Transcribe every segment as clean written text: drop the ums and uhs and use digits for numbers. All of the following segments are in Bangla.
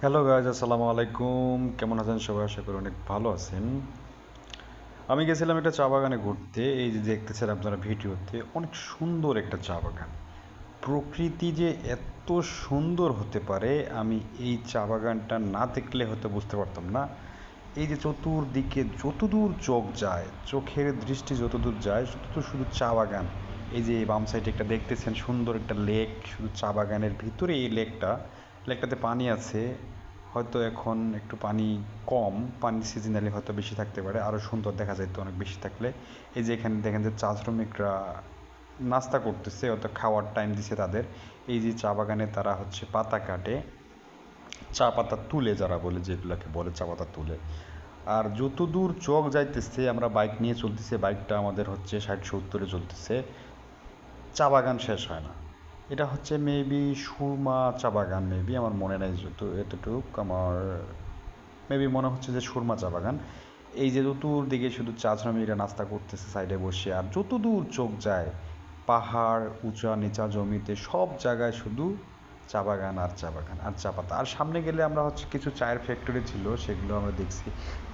হ্যালো গাইজ, আসসালামু আলাইকুম। কেমন আছেন সবাই? আশা করি অনেক ভালো আছেন। আমি গেছিলাম একটা চা বাগানে ঘুরতে। এই যে দেখতেছেন আপনারা ভিডিওতে, অনেক সুন্দর একটা চা বাগান। প্রকৃতি যে এত সুন্দর হতে পারে আমি এই চা বাগানটা না দেখলে হয়তো বুঝতে পারতাম না। এই যে চতুর্দিকে যতদূর চোখ যায়, চোখের দৃষ্টি যতদূর যায় ততদূর শুধু চা বাগান। এই যে বাম সাইডে একটা দেখতেছেন সুন্দর একটা লেক, শুধু চা বাগানের ভিতরে এই লেকটাতে পানি আছে। হয়তো এখন একটু পানি কম, পানি সিজনালি হয়তো বেশি থাকতে পারে, আরও সুন্দর দেখা যেত অনেক বেশি থাকলে। এই যে এখানে দেখেন যে চা শ্রমিকরা নাস্তা করতেছে, হয়তো খাওয়ার টাইম দিছে তাদের। এই যে চা বাগানে তারা হচ্ছে পাতা কাটে, চা পাতা তুলে, যারা বলে যেগুলোকে বলে চা পাতা তুলে। আর যত দূর চোখ যাইতেছে, আমরা বাইক নিয়ে চলতেছে, বাইকটা আমাদের হচ্ছে 60-70-এ চলতেছে, চা বাগান শেষ হয় না। এটা হচ্ছে মেবি সুরমা চা বাগান, মেবি আমার মনে নাই, যত এতটুক আমার মেবি মনে হচ্ছে যে সুরমা চা বাগান। এই যে চতুর্দিকে শুধু চা শ্রমিকরা নাস্তা করতেছে সাইডে বসে, আর যত দূর চোখ যায় পাহাড়, উঁচা নিচা জমিতে সব জায়গায় শুধু চা বাগান আর চা বাগান আর চা পাতা। আর সামনে গেলে আমরা হচ্ছে কিছু চায়ের ফ্যাক্টরি ছিল, সেগুলো আমরা দেখছি।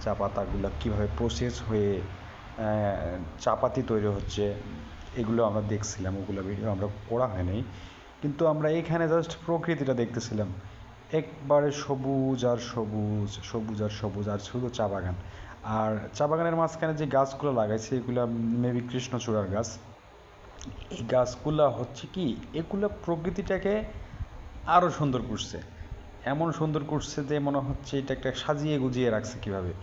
চা পাতাগুলো কীভাবে প্রসেস হয়ে চা পাতি তৈরি হচ্ছে, এগুলো আমরা দেখছিলাম। ওগুলো ভিডিও আমরা করা হয়নি, কিন্তু আমরা এখানে জাস্ট প্রকৃতিটা দেখতেছিলাম। একবারে সবুজ আর সবুজ, সবুজ আর সবুজ, আর শুধু চা বাগান। আর চা বাগানের মাঝখানে যে গাছগুলো লাগাইছে এগুলো মেবি কৃষ্ণচূড়ার গাছ। এই গাছগুলা হচ্ছে কি, এগুলো প্রকৃতিটাকে আরও সুন্দর করছে। এমন সুন্দর করছে যে মনে হচ্ছে এটা একটা সাজিয়ে গুজিয়ে রাখছে কীভাবে।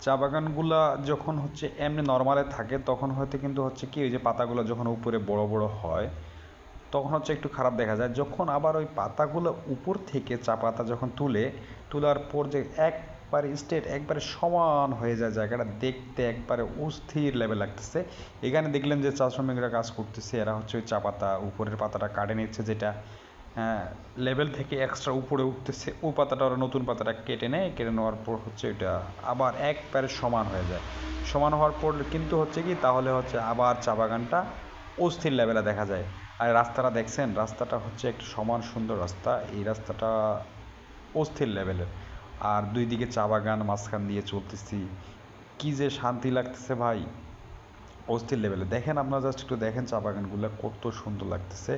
চা বাগানগুলা যখন হচ্ছে এমনি নর্মালে থাকে তখন হয়তো কিন্তু হচ্ছে কি, ওই যে পাতাগুলো যখন উপরে বড় বড় হয় তখন হচ্ছে একটু খারাপ দেখা যায়। যখন আবার ওই পাতাগুলো উপর থেকে চা পাতা যখন তোলার পর যে একবারে স্ট্রেট, একবারে সমান হয়ে যায় জায়গাটা, দেখতে একবারে অস্থির লেভেল লাগতেছে। এখানে দেখলেন যে চা শ্রমিকরা কাজ করতেছে, এরা হচ্ছে ওই চা পাতা উপরের পাতাটা কাটে নিচ্ছে, যেটা লেভেল থেকে এক্সট্রা উপরে উঠতেছে। ও পাতাটা ওরা নতুন পাতাটা কেটে নেয়, কেটে নেওয়ার পর হচ্ছে ওইটা আবার একবারে সমান হয়ে যায়। সমান হওয়ার পর কিন্তু হচ্ছে কি, তাহলে হচ্ছে আবার চা বাগানটা অস্থির লেভেলে দেখা যায়। আর রাস্তাটা দেখছেন, রাস্তাটা হচ্ছে একটা সমান সুন্দর রাস্তা, এই রাস্তাটা অস্থির লেভেলের। আর দুই দিকে চা বাগান, মাঝখান দিয়ে চলতেছি, কি যে শান্তি লাগতেছে ভাই, অস্থির লেভেলে। দেখেন আপনারা জাস্ট একটু দেখেন চা বাগানগুলো কত সুন্দর লাগতেছে।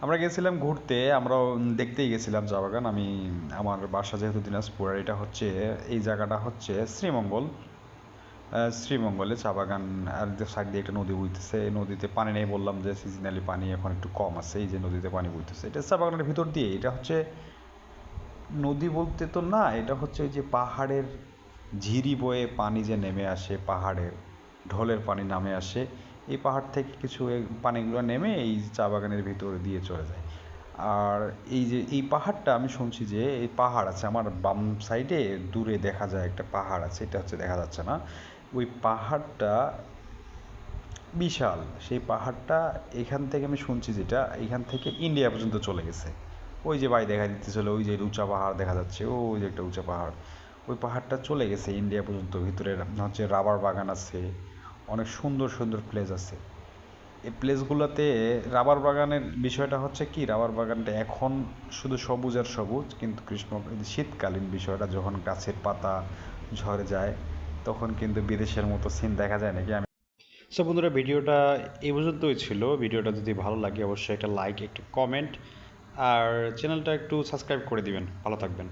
আমরা গেছিলাম ঘুরতে, আমরাও দেখতেই গেছিলাম চা বাগান। আমার বাসা যেহেতু দিনাজপুর, আর এটা হচ্ছে, এই জায়গাটা হচ্ছে শ্রীমঙ্গল। শ্রীমঙ্গলে চা বাগান। আর সাইড দিয়ে একটা নদী বইতেছে, নদীতে পানি নেই, বললাম যে সিজনালি পানি এখন একটু কম আছে। এই যে নদীতে পানি বইতেছে, এটা চা বাগানের ভিতর দিয়ে। এটা হচ্ছে নদী বলতে তো না, এটা হচ্ছে ওই যে পাহাড়ের ঝিরি বয়ে পানি যে নেমে আসে, পাহাড়ের ঢলের পানি নামে আসে, এই পাহাড় থেকে কিছু পানিগুলো নেমে এই চা বাগানের ভিতর দিয়ে চলে যায়। আর এই যে এই পাহাড়টা, আমি শুনছি যে এই পাহাড় আছে আমার বাম সাইডে, দূরে দেখা যায় একটা পাহাড় আছে, এটা হচ্ছে দেখা যাচ্ছে না। ওই পাহাড়টা বিশাল। সেই পাহাড়টা এখান থেকে আমি শুনছি যেটা, এখান থেকে ইন্ডিয়া পর্যন্ত চলে গেছে। ওই যে ভাই দেখা দিতেছিল, ওই যে উঁচা পাহাড় দেখা যাচ্ছে, ওই যে একটা উঁচা পাহাড়, ওই পাহাড়টা চলে গেছে ইন্ডিয়া পর্যন্ত। ভিতরে হচ্ছে রাবার বাগান আছে, অনেক সুন্দর সুন্দর প্লেস আছে এই প্লেসগুলোতে। রাবার বাগানের বিষয়টা হচ্ছে কি, রাবার বাগানটা এখন শুধু সবুজ আর সবুজ, কিন্তু শীতকালীন বিষয়টা যখন গাছের পাতা ঝরে যায় তখন কিন্তু বিদেশের মতো সিন দেখা যায় নাকি। সো বন্ধুরা, ভিডিওটা এই পর্যন্তই ছিল। ভিডিওটা যদি ভালো লাগে অবশ্যই একটা লাইক, একটু কমেন্ট, আর চ্যানেলটা একটু সাবস্ক্রাইব করে দিবেন। ভালো থাকবেন।